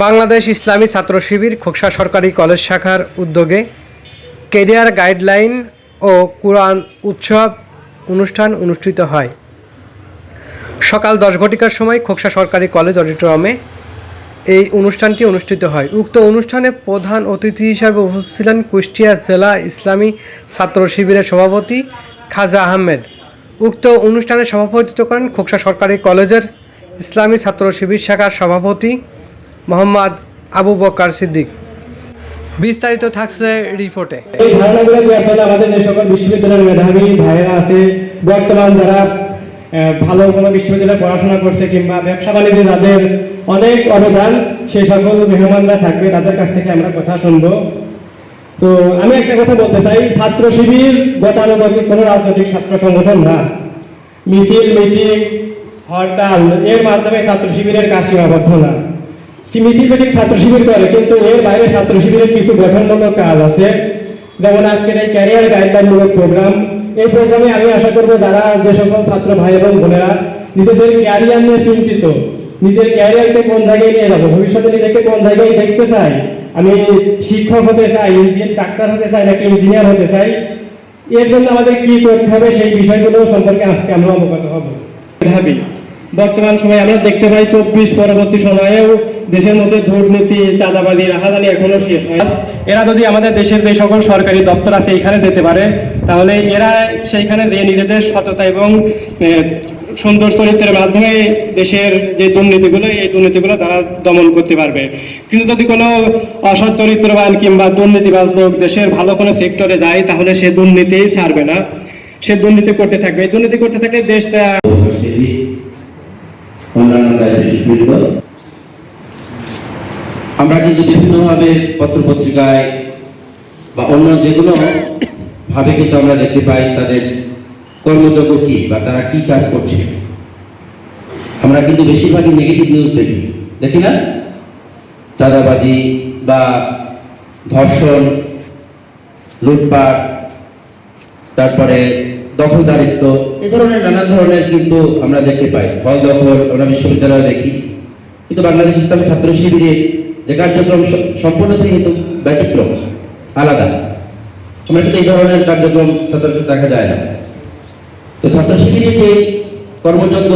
বাংলাদেশ ইসলামী ছাত্র শিবির খোকসা সরকারি কলেজ শাখার উদ্যোগে ক্যারিয়ার গাইডলাইন ও কুরআন উৎসব অনুষ্ঠান অনুষ্ঠিত হয়। সকাল 10 ঘটিকার সময় খোকসা সরকারি কলেজ অডিটোরিয়ামে এই অনুষ্ঠানটি অনুষ্ঠিত হয়। উক্ত অনুষ্ঠানে প্রধান অতিথি হিসাবে উপস্থিত ছিলেন কুষ্টিয়া জেলা ইসলামী ছাত্র শিবিরের সভাপতি খাজা আহমেদ। উক্ত অনুষ্ঠানে সভাপতিত্ব করেন খোকসা সরকারি কলেজের ইসলামী ছাত্র শিবির শাখার সভাপতি মোহাম্মদ আবু বকর সিদ্দিক। বিস্তারিত থাকছে রিপোর্টে। এই ধারণাগুলো যে আসলে আমাদের যে সকল বিশ্ববিদ্যালয়ের মেধাবী ভাইয়েরা আছে, বর্তমান যারা ভালো কোনো বিশ্ববিদ্যালয়ে পড়াশোনা করছে কিংবা ব্যবসা বাণিজ্যে যাদের অনেক অবদান, সেই সকল মেহমানরা থাকবে, তাদের কাছ থেকে আমরা কথা শুনবো। তো আমি একটা কথা বলতে চাই, ছাত্র শিবির গতানুগতিক কোনো রাজনৈতিক ছাত্র সংগঠন না। মিছিল মিটিং হরতাল এর মাধ্যমে ছাত্র শিবিরের কাজ সীমাবদ্ধ না। মিছিল মিটিং ছাত্র শিবির করে, কিন্তু এর বাইরে ছাত্র শিবিরের কিছু গঠনমূলক কাজ আছে, যেমন আজকের এই ক্যারিয়ার গাইডলাইনমূলক প্রোগ্রাম। এই প্রোগ্রামে আমি আশা করবো যারা যে সকল ছাত্র ভাই এবং বোনেরা নিজেদের ক্যারিয়ার নিয়ে চিন্তিত, নিজের ক্যারিয়ারকে কোন জায়গায় নিয়ে যাবো, ভবিষ্যতে নিজেকে কোন জায়গায় দেখতে চাই, আমি শিক্ষক হতে চাই, ডাক্তার হতে চাই নাকি ইঞ্জিনিয়ার হতে চাই, এর জন্য আমাদের কি করতে হবে সেই বিষয়গুলো সম্পর্কে আজকে আমরা অবগত হব। বর্তমান সময়ে আমরা দেখতে পাই 24 পরবর্তী সময়েও দেশের মধ্যে দুর্নীতি, চাঁদাবাজি, রাহাজানি এখনো শেষ হয়। এরা যদি আমাদের দেশের যে সকল সরকারি দপ্তর আছে এখানে যেতে পারে, তাহলে এরা সেইখানে যে নিজেদের সততা এবং সুন্দর চরিত্রের মাধ্যমে দেশের যে দুর্নীতিগুলো, এই দুর্নীতিগুলো তারা দমন করতে পারবে। কিন্তু যদি কোনো অসৎ চরিত্রবান কিংবা দুর্নীতিবাজ লোক দেশের ভালো কোনো সেক্টরে যায়, তাহলে সে দুর্নীতি ছাড়বে না, সে দুর্নীতি করতে থাকবে। দুর্নীতি করতে থাকলে দেশটা আমরা কিন্তু বিভিন্নভাবে পত্রপত্রিকায় বা অন্য যেগুলো ভাবে কিন্তু আমরা দেখতে পাই তাদের কর্মযোগ্য কি বা তারা কি কাজ করছে। আমরা কিন্তু বেশিরভাগই নেগেটিভ নিউজ দেখি না, চাঁদাবাজি বা ধর্ষণ, লুটপাট, তারপরে দখলদারিত্ব, এই ধরনের নানা ধরনের কিন্তু আমরা দেখতে পাই। ফল দখল আমরা বিশ্ববিদ্যালয়ে দেখি, কিন্তু বাংলাদেশ ইসলামী ছাত্র শিবিরে যে কার্যক্রম সম্পূর্ণ থেকে কিন্তু ব্যতিক্রম, আলাদা। আমরা কিন্তু এই ধরনের কার্যক্রম সচরাচর দেখা যায় না। তো ছাত্র শিবিরের যে কর্মযজ্ঞ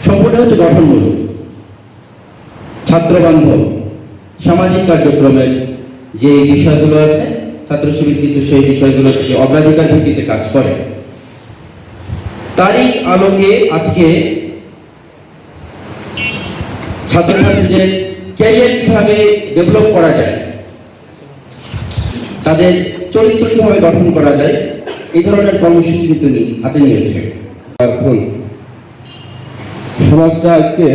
সম্পূর্ণ হচ্ছে গঠনমূলক, ছাত্র বান্ধব, সামাজিক কার্যক্রমের যে বিষয়গুলো আছে, ছাত্র শিবির কিন্তু সেই বিষয়গুলো থেকে অগ্রাধিকার ভিত্তিতে কাজ করে। তারই আলোকে আজকে ছাত্রছাত্রীদের ক্যারিয়ার কিভাবে ডেভেলপ করা যায়, তাদের চরিত্র কিভাবে গঠন করা যায়, এই ধরনের কর্মসূচি কিন্তু হাতে নিয়েছে। সমাজটা আজকে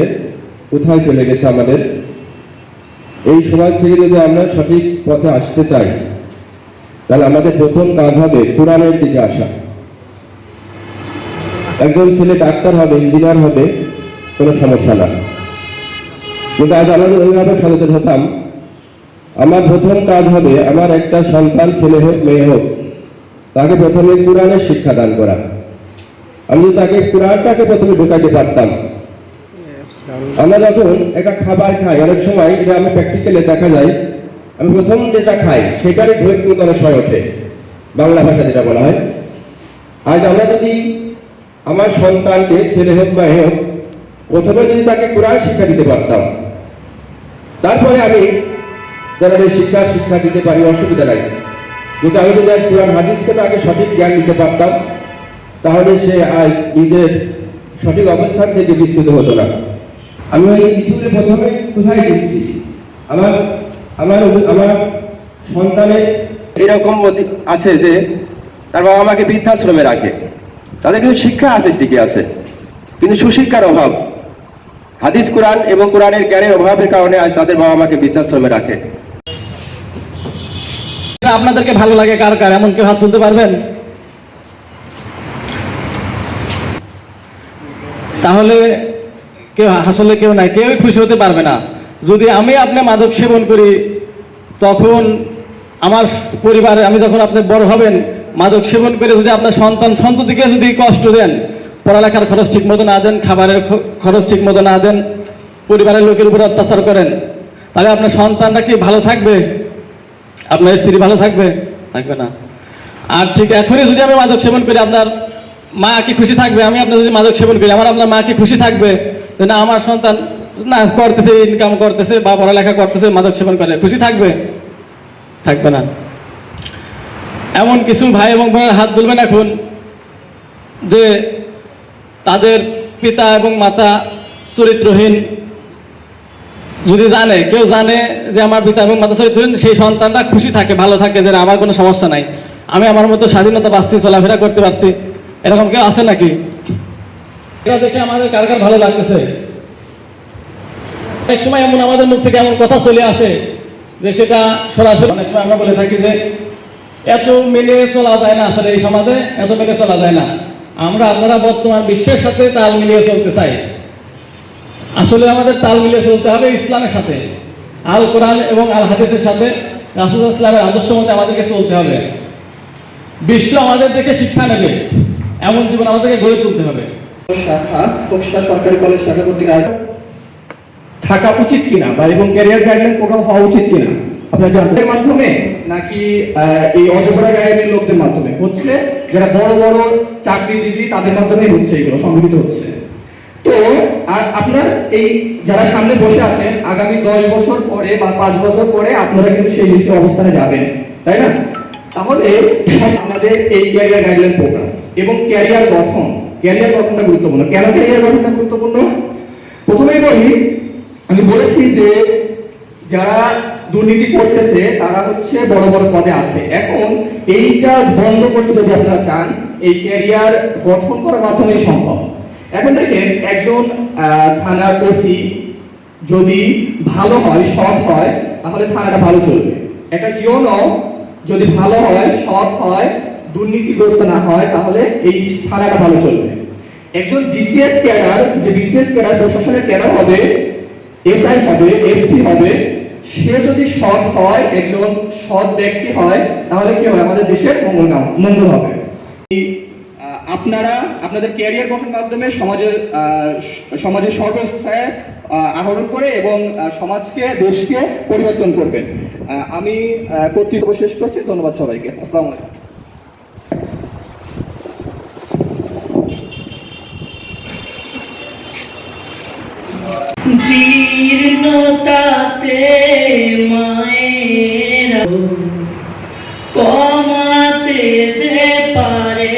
কোথায় চলে গেছে আমাদের, এই সমাজ থেকে যদি আমরা সঠিক পথে আসতে চাই, তাহলে আমাদের প্রথম কাজ হবে কোরআনের দিকে আসা। একজন ছেলে ডাক্তার হবে, ইঞ্জিনিয়ার হবে, কোনো সমস্যা না, কিন্তু আজ আমাদের ওইভাবে সচেতন হতাম। আমার প্রথম কাজ হবে আমার একটা সন্তান, ছেলে হোক মেয়ে হোক, তাকে প্রথমে কোরআনের শিক্ষা দান করা। আমি তাকে কোরআনটাকে প্রথমে ঢোকাইতে পারতাম। আমরা যখন একটা খাবার খাই, অনেক সময় এটা আমি প্র্যাকটিক্যালে দেখা যায়, আমি প্রথম যেটা খাই সেটারই ঢোক কিন্তু অনেক সময় ওঠে, বাংলা ভাষা যেটা বলা হয়। আজ আমরা যদি আমার সন্তানকে, ছেলে হোক বা হোক, প্রথমে যদি তাকে কোরআন শিক্ষা দিতে পারতাম, তারপরে আমি যারা শিক্ষা দিতে পারি, অসুবিধা নাই। কিন্তু আমি যদি আজ কোরআন হাদিসকে তাকে সঠিক জ্ঞান দিতে পারতাম, তাহলে সে আজ নিজের সঠিক অবস্থান থেকে বিস্তৃত হতো না। আমি ওই কিছুগুলি প্রথমে কোথায় দিচ্ছি, আমার আমার আমার সন্তানের এরকম আছে যে তার বাবা মাকে বৃদ্ধাশ্রমে রাখে, তাদের কিন্তু শিক্ষা আছে, ঠিকই আছে, কিন্তু সুশিক্ষার অভাব, হাদিস কোরআন এবং কোরআনের জ্ঞানের অভাবের কারণে আজ তাদের বাবা মাকে বৃদ্ধাশ্রমে রাখে। আপনাদেরকে ভালো লাগে কার কার, এমন কেউ হাত তুলতে পারবেন? তাহলে কেউ আসলে কেউ নাই, কেউই খুশি হতে পারবে না। যদি আমি আপনি মাদক সেবন করি, তখন আমার পরিবারে, আমি যখন আপনি বড় হবেন, মাদক সেবন করে যদি আপনার সন্ততিকে যদি কষ্ট দেন, পড়ালেখার খরচ ঠিক মতো না দেন, খাবারের খরচ ঠিক মতো না দেন, পরিবারের লোকের উপর অত্যাচার করেন, তাহলে আপনার সন্তানরা কি ভালো থাকবে? আপনার স্ত্রী ভালো থাকবে? থাকবে না। আর ঠিক এখনই যদি আমি মাদক সেবন করি, আপনার মা কি খুশি থাকবে? আমি আপনার যদি মাদক সেবন করি, আপনার মা কি খুশি থাকবে যে না আমার সন্তান না করতেছে, ইনকাম করতেছে বা পড়ালেখা করতেছে, মাদক সেবন করে, খুশি থাকবে? থাকবে না। এমন কিছু ভাই এবং বোনের হাত তুলবেন এখন যে তাদের পিতা এবং মাতা চরিত্রহীন, যদি জানে, কেউ জানে যে আমার পিতা এবং মাতা চরিত্রহীন, সেই সন্তানটা খুশি থাকে, ভালো থাকে, যে আমার কোনো সমস্যা নাই, আমি আমার মতো স্বাধীনতা পাচ্ছি, চলাফেরা করতে পারছি, এরকম কেউ আছে নাকি? এটা দেখে আমাদের কার কার ভালো লাগতেছে? এক সময় এমন আমাদের মুখ থেকে এমন কথা চলে আসে যে সেটা সরাসরি অনেক সময় আমরা বলে থাকি যে এত মেনে চলা যায় না, আসলে এই সমাজে এত মেনে চলা যায় না। আপনারা বর্তমান বিশ্বের সাথে তাল মিলিয়ে চলতে চাই। আসলে আমাদের তাল মিলিয়ে চলতে হবে ইসলামের সাথে, আল কোরআন এবং আল হাদিসের সাথে, রাসূলুল্লাহ ইসলামের আদর্শ মতে আমাদেরকে চলতে হবে। বিশ্ব আমাদের দেখে শিক্ষা নেবে, এমন জীবন আমাদেরকে গড়ে তুলতে হবে। শাখা খোকসা সরকারি কলেজ শাখা কর্তৃক থাকা উচিত কিনা বা এবং ক্যারিয়ার গাইডলাইন প্রোগ্রাম হওয়া উচিত কিনা আপনার জানতের মাধ্যমে নাকি এই অজগরা গায়ের লোকদের মাধ্যমে হচ্ছে, যারা বড় বড় চাকরিজীবী তাদের মাধ্যমে হচ্ছে, এগুলো সংগঠিত হচ্ছে। তো আর আপনার এই যারা সামনে বসে আছেন, আগামী 10 বছর পরে বা 5 বছর পরে আপনারা কিন্তু সেই নিশ্চিত অবস্থানে যাবেন, তাই না? তাহলে আপনাদের এই ক্যারিয়ার গাইডলাইন প্রোগ্রাম এবং ক্যারিয়ার গঠনটা গুরুত্বপূর্ণ। কেন ক্যারিয়ার গঠনটা গুরুত্বপূর্ণ? প্রথমেই বলি, আমি বলেছি যে যারা দুর্নীতি করতেছে তারা হচ্ছে বড় বড় পদে আছে। এখন এইটা বন্ধ করতে যদি আপনারা চান, এই ক্যারিয়ার গঠন করার মাধ্যমে সম্ভব। এখন দেখেন, একজন থানার ওসি যদি ভালো হয়, সৎ হয়, তাহলে থানাটা ভালো চলবে। একটা ইউনো যদি ভালো হয়, সৎ হয়, দুর্নীতিগ্রস্ত না হয়, তাহলে এই থানাটা ভালো চলবে। একজন বিসিএস ক্যাডার, যে বিসিএস ক্যাডার প্রশাসনের ক্যাডার হবে, এসআই হবে, এসপি হবে, সে যদি সৎ হয়, একজন সৎ ব্যক্তি হয়, তাহলে কি হয়? আমাদের দেশের মঙ্গল হবে। আপনারা আপনাদের ক্যারিয়ার গঠনের মাধ্যমে সমাজের সর্বস্থায় আহরণ করে এবং সমাজকে, দেশকে পরিবর্তন করবেন। আমি কর্তৃপক্ষ শেষ করছি। ধন্যবাদ সবাইকে। আসসালামু আলাইকুম। জীর্ণতাতে মায়ের কমাতে যে পারে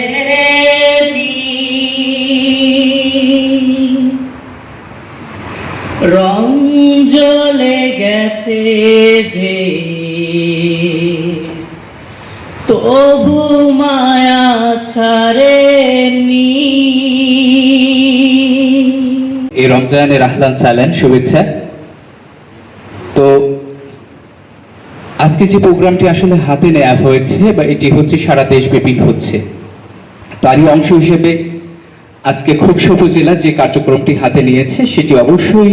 রং জ্বলে গেছে যে, তবু মায়া ছাড়েনি। এই রমজানের আহলান সালান শুভেচ্ছা। তো আজকে যে প্রোগ্রামটি আসলে হাতে নেওয়া হয়েছে বা এটি হচ্ছে সারা দেশব্যাপী হচ্ছে, তারই অংশ হিসেবে আজকে খোকসা উপজেলা যে কার্যক্রমটি হাতে নিয়েছে সেটি অবশ্যই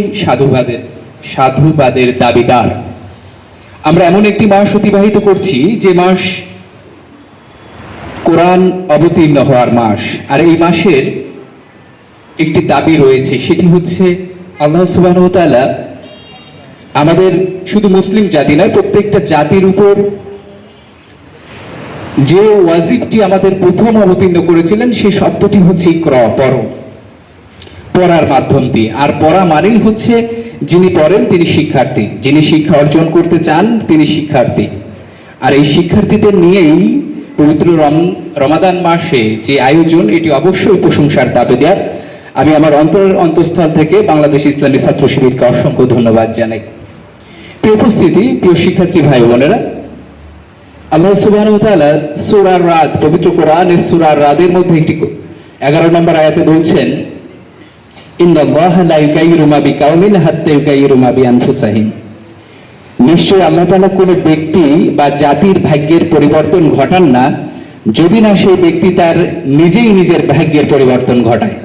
সাধুবাদের দাবিদার। আমরা এমন একটি মাস অতিবাহিত করছি যে মাস কোরআন অবতীর্ণ হওয়ার মাস, আর এই মাসের একটি দাবি রয়েছে, সেটি হচ্ছে আল্লাহ সুবহানাহু ওয়া তাআলা আমাদের শুধু মুসলিম জাতি নয়, প্রত্যেকটা জাতির উপর যে ওয়াজিবটি আমাদের প্রথম অবতীর্ণ করেছিলেন, সেই শব্দটি হচ্ছে ইকরা, পড়ো, পড়ার মাধ্যম দিয়ে। আর পড়া মানেই হচ্ছে যিনি পড়েন তিনি শিক্ষার্থী, যিনি শিক্ষা অর্জন করতে চান তিনি শিক্ষার্থী। আর এই শিক্ষার্থীদের নিয়েই পবিত্র রমাদান মাসে যে আয়োজন, এটি অবশ্যই প্রশংসার দাবিদার। আমি আমার অন্তঃস্থল থেকে বাংলাদেশ ইসলামী ছাত্র শিবিরকে অসংখ্য ধন্যবাদ জানাই। প্রিয় উপস্থিতি, প্রিয় শিক্ষার্থী ভাই বোনেরা, আল্লাহ সুবহানাহু ওয়া তাআলা সূরা রাদ, পবিত্র কোরআনের সূরা রাদের মধ্যে একটি 11 নম্বর আয়াতে বলছেন, ইন্নাল্লাহা লা ইউগাইয়িরু মা বিকাউমিন হাত্তা ইউগাইয়িরু মা বিআনফুসিহিম। নিশ্চয়ই আল্লাহ তাআলা কোনো ব্যক্তি বা জাতির ভাগ্যের পরিবর্তন ঘটান না যদি না সেই ব্যক্তি তার নিজেই নিজের ভাগ্যের পরিবর্তন ঘটায়।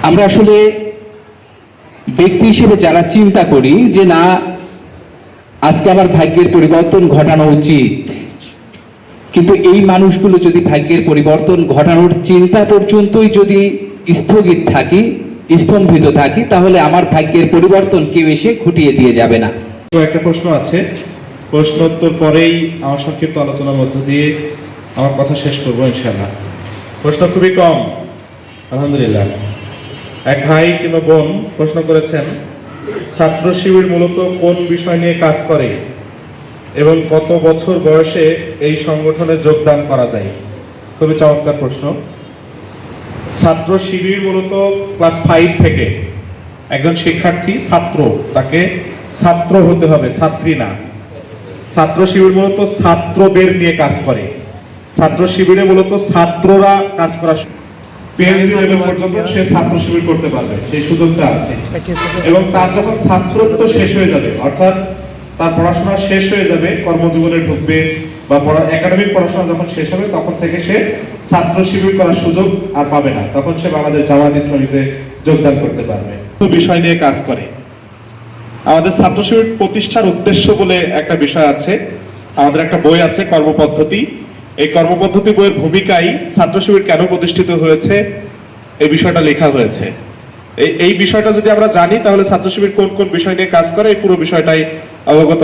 আমরা আসলে ব্যক্তি হিসেবে যারা চিন্তা করি যে না, আজকে আমার ভাগ্যের পরিবর্তন ঘটানো উচিত, কিন্তু এই মানুষগুলো যদি ভাগ্যের পরিবর্তন ঘটানোর চিন্তা পর্যন্তই যদি স্থগিত থাকি, স্তম্ভিত থাকি, তাহলে আমার ভাগ্যের পরিবর্তন কেউ এসে ঘটিয়ে দিয়ে যাবে না। তো একটা প্রশ্ন আছে, প্রশ্নোত্তর পরেই আমার সংক্ষিপ্ত আলোচনার মধ্য দিয়ে আমার কথা শেষ করবো ইনশাআল্লাহ। প্রশ্ন খুবই কম, আলহামদুলিল্লাহ। এক ভাই কিংবা বোন প্রশ্ন করেছেন, ছাত্র শিবির মূলত কোন বিষয় নিয়ে কাজ করে এবং কত বছর বয়সে এই সংগঠনে যোগদান করা যায়? খুবই চমৎকার প্রশ্ন। ছাত্র শিবির মূলত ক্লাস 5 থেকে একজন শিক্ষার্থী ছাত্র, তাকে ছাত্র হতে হবে, ছাত্রী না। ছাত্র শিবির মূলত ছাত্রদের নিয়ে কাজ করে। ছাত্র শিবিরে মূলত ছাত্ররা কাজ করা, পিএইচডি লেভেল পর্যন্ত সে ছাত্র শিবির করতে পারবে, সেই সুযোগটা আছে। এবং তার যখন ছাত্রত্ব শেষ হয়ে যাবে, অর্থাৎ তার পড়াশোনা শেষ হয়ে যাবে, কর্মজীবনে ঢুকবে বা একাডেমিক পড়াশোনা যখন শেষ হবে, তখন থেকে সে ছাত্র শিবির করার সুযোগ আর পাবে না, তখন সে বাংলাদেশ জামাত ইসলামীতে যোগদান করতে পারবে। বিষয় নিয়ে কাজ করে। আমাদের ছাত্র শিবির প্রতিষ্ঠার উদ্দেশ্য বলে একটা বিষয় আছে, আমাদের একটা বই আছে কর্মপদ্ধতি। এই কর্মপদ্ধতি বইয়ের ভূমিকায় ছাত্র শিবির কেন প্রতিষ্ঠিত হয়েছে এই বিষয়টা লেখা হয়েছে। এই বিষয়টা যদি আমরা জানি, তাহলে ছাত্র শিবির কোন কোন বিষয় নিয়ে কাজ করে এই পুরো বিষয়টাই অবগত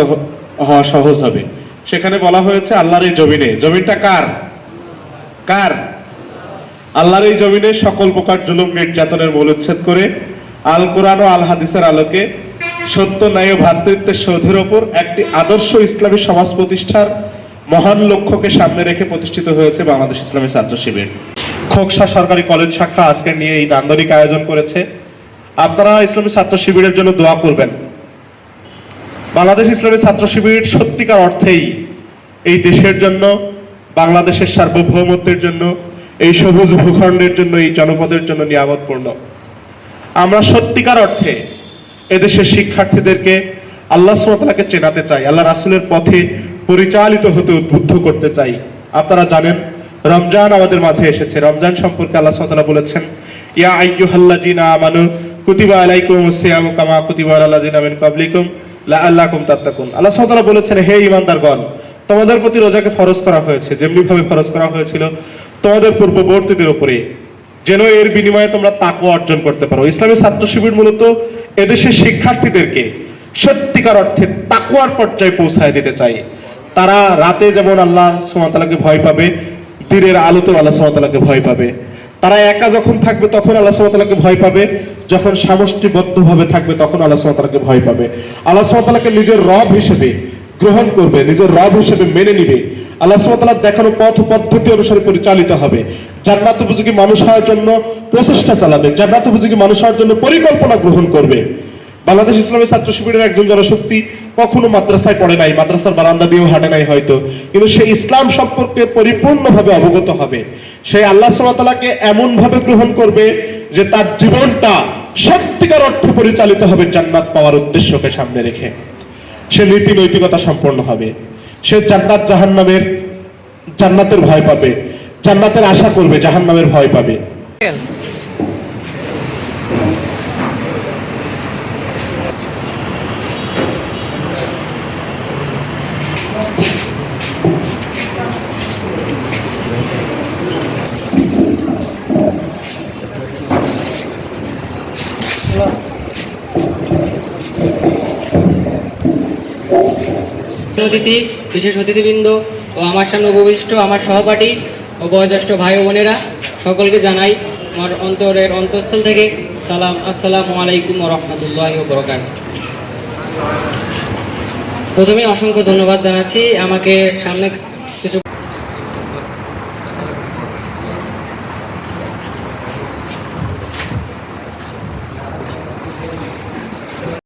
হওয়া সহজ হবে। সেখানে বলা হয়েছে আল্লাহর এই জমিনে, জমিনটা কার? কার? আল্লাহর এই জমিনে সকল প্রকার জুলুম নির্যাতনের মূলোচ্ছেদ করে আল কোরআন ও আল হাদিসের আলোকে সত্য, ন্যায় ও ভ্রাতৃত্বের সৌধের ওপর একটি আদর্শ ইসলামী সমাজ প্রতিষ্ঠার মহান লক্ষ্যকে সামনে রেখে প্রতিষ্ঠিত হয়েছে বাংলাদেশ ইসলামী ছাত্র শিবির। খোকসা সরকারি কলেজ শাখা আজকে নিয়ে এই নান্দনিক আয়োজন করেছে। আপনারা ইসলামী ছাত্র শিবিরের জন্য দোয়া করবেন। বাংলাদেশ ইসলামী ছাত্র শিবির সত্যিকার অর্থেই এই দেশের জন্য, বাংলাদেশের সার্বভৌমত্বের জন্য, এই সবুজ ভূখণ্ডের জন্য, এই জনপদের জন্য নিয়ামতপূর্ণ। আমরা সত্যিকার অর্থে এদেশের শিক্ষার্থীদেরকে আল্লাহ সুবহানাহু ওয়া তাআলাকে চেনাতে চাই, আল্লাহ রাসূলের পথে পরিচালিত হতে উদ্বুদ্ধ করতে চাই। আপনারা জানেন রমজান আমাদের মাঝে এসেছে। রমজান সম্পর্কে আল্লাহ সুবহানাহু ওয়া তাআলা বলেছেন, ইয়া আইয়ুহাল্লাযীনা আমানু কুতিবা আলাইকুমুস সিয়ামু কামা কুতিবা আলাল্লাযীনা মিন ক্বাবলিকুম লাআল্লাকুম তাত্তাকুন। আল্লাহ সুবহানাহু ওয়া তাআলা বলেছেন, হে ঈমানদারগণ, তোমাদের প্রতি রোজাকে ফরজ করা হয়েছে যেমনি ভাবে ফরজ করা হয়েছিল তোমাদের পূর্ববর্তীদের উপরে, যেন এর বিনিময়ে তোমরা তাকওয়া অর্জন করতে পারো। ইসলামী ছাত্র শিবির মূলত এদেশের শিক্ষার্থীদেরকে সত্যিকার অর্থে তাকওয়ার পর্যায়ে পৌঁছায় দিতে চাই। তারা রাতে যেমন আল্লাহ সুবহানাহু ওয়া তাআলাকে ভয় পাবে, দিনের আলোতেও আল্লাহ সুবহানাহু ওয়া তাআলাকে ভয় পাবে। তারা একা যখন থাকবে তখন আল্লাহ সুবহানাহু ওয়া তাআলাকে ভয় পাবে, যখন সমষ্টিবদ্ধভাবে থাকবে তখন আল্লাহ সুবহানাহু ওয়া তাআলাকে ভয় পাবে। আল্লাহ সুবহানাহু ওয়া তাআলাকে নিজের রব হিসেবে গ্রহণ করবে, নিজের রব হিসেবে মেনে নিবে। আল্লাহ সুবহানাহু ওয়া তাআলার দেখানো পথ পদ্ধতি অনুসারে পরিচালিত হবে। জান্নাত উপযোগী মানুষ হওয়ার জন্য প্রচেষ্টা চালাবে, জান্নাত উপযোগী মানুষ হওয়ার জন্য পরিকল্পনা গ্রহণ করবে। বাংলাদেশ ইসলামী ছাত্র শিবিরের একজন জনশক্তি কখনো মাদ্রাসায় পড়ে নাই, মাদ্রাসার বারান্দা দিয়েও হাঁটে নাই হয়তো, কিন্তু সে ইসলাম সম্পর্কে পরিপূর্ণভাবে অবগত হবে। সে আল্লাহ সুবহানাহু ওয়া তাআলাকে এমন ভাবে গ্রহণ করবে যে তার জীবনটা সত্যিকার অর্থে পরিচালিত হবে জান্নাত পাওয়ার উদ্দেশ্যকে সামনে রেখে। সে নীতি নৈতিকতা সম্পন্ন হবে। সে জান্নাত জাহান্নামের, জান্নাতের ভয় পাবে, জান্নাতের আশা করবে, জাহান্নামের ভয় পাবে। অতিথি, বিশেষ অতিথিবৃন্দ ও আমার সামনে উপবিষ্ট আমার সহপাঠী ও বয়োজ্যেষ্ঠ ভাই ও বোনেরা, সকলকে জানাই আমার অন্তরের অন্তঃস্থল থেকে সালাম। আসসালামু আলাইকুম ওয়া রাহমাতুল্লাহি ওয়া বারাকাতুহু। প্রথমে অসংখ্য ধন্যবাদ জানাচ্ছি আমাকে সামনে কিছু